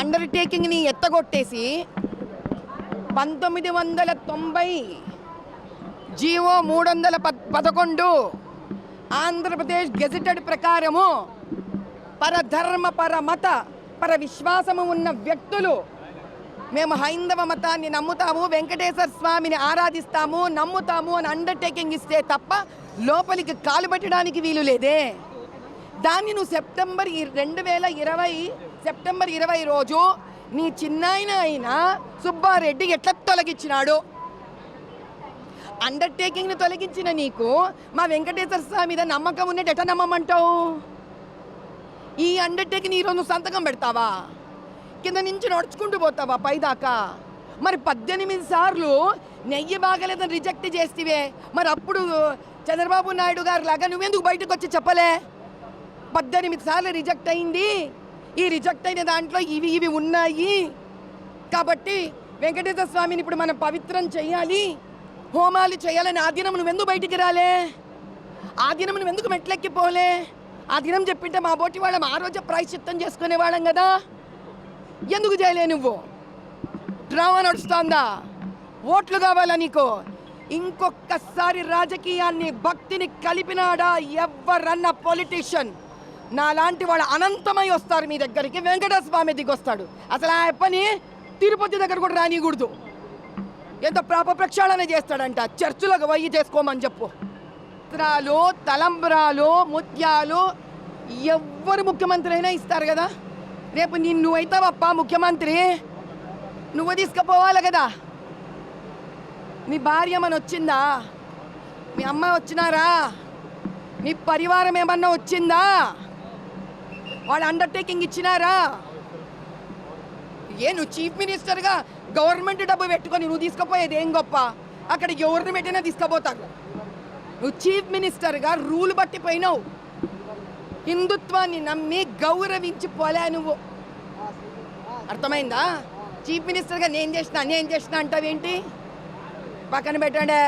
అండర్టేకింగ్ని ఎత్తగొట్టేసి 1990 GO 311 Andhra Pradesh gazetted ప్రకారము పరధర్మ పరమత పర విశ్వాసము ఉన్న వ్యక్తులు మేము హైందవ మతాన్ని నమ్ముతాము, వెంకటేశ్వర స్వామిని ఆరాధిస్తాము, నమ్ముతాము అని అండర్టేకింగ్ ఇస్తే తప్ప లోపలికి కాలు పెట్టడానికి వీలు లేదే. దాన్ని నువ్వు సెప్టెంబర్ 2020 రోజు నీ చిన్నాయన అయిన సుబ్బారెడ్డి ఎట్లా తొలగించినాడు? అండర్టేకింగ్ని తొలగించిన నీకు మా వెంకటేశ్వర స్వామి మీద నమ్మకం ఉన్నట్టు ఎట్లా నమ్మమంటావు? ఈ అండర్టేకింగ్ ఈరోజు నువ్వు సంతకం పెడతావా? కింద నుంచి నడుచుకుంటూ పోతావా పైదాకా? మరి 18 సార్లు నెయ్యి బాగలేదని రిజెక్ట్ చేస్తేవే, మరి అప్పుడు చంద్రబాబు నాయుడు గారు లాగా నువ్వెందుకు బయటకు వచ్చి చెప్పలే? 18 సార్లు రిజెక్ట్ అయింది, ఈ రిజెక్ట్ అయిన దాంట్లో ఇవి ఉన్నాయి కాబట్టి వెంకటేశ్వర స్వామిని ఇప్పుడు మనం పవిత్రం చేయాలి, హోమాలు చేయాలని ఆ దినం నువ్వెందుకు బయటికి రాలే? ఆ దినం నువ్వెందుకు మెట్లెక్కిపోలే? ఆ దినం చెప్పింటే మా బోటి వాళ్ళం ఆ రోజే ప్రాయశ్చిత్తం చేసుకునేవాళ్ళం కదా. ఎందుకు చేయలే నువ్వు? డ్రామా నడుస్తుందా? ఓట్లు కావాలా నీకు? ఇంకొకసారి రాజకీయాన్ని భక్తిని కలిపినాడా ఎవరన్న పొలిటీషియన్ నాలాంటి వాళ్ళు అనంతమై వస్తారు మీ దగ్గరికి. వెంకటేశ్వర స్వామి దిగొస్తాడు. అసలు ఆ పని తిరుపతి దగ్గర కూడా రానికూడదు. ఎంత పాప ప్రక్షాళన చేస్తాడంట, చర్చిలోకి పోయి చేసుకోమని చెప్పు. వస్త్రాలు, తలంబ్రాలు, ముత్యాలు ఎవ్వరు ముఖ్యమంత్రి అయినా ఇస్తారు కదా. రేపు నువ్వైతావప్ప ముఖ్యమంత్రి, నువ్వు తీసుకుపోవాలి కదా. మీ భార్య మన వచ్చిందా? మీ అమ్మ వచ్చినారా? మీ పరివారం ఏమన్నా వచ్చిందా? వాళ్ళు అండర్టేకింగ్ ఇచ్చినారా? నువ్వు చీఫ్ మినిస్టర్గా గవర్నమెంట్ డబ్బు పెట్టుకొని నువ్వు తీసుకుపోయేది ఏం గొప్ప? అక్కడ ఎవరిని పెట్టినా తీసుకుపోతారు. నువ్వు చీఫ్ మినిస్టర్గా రూల్ బట్టి పోయినావు. హిందుత్వాన్ని నమ్మి గౌరవించి పోలే నువ్వు. అర్థమైందా? చీఫ్ మినిస్టర్గా నేను చేసిన అంటావేంటి? పక్కన పెట్టండి.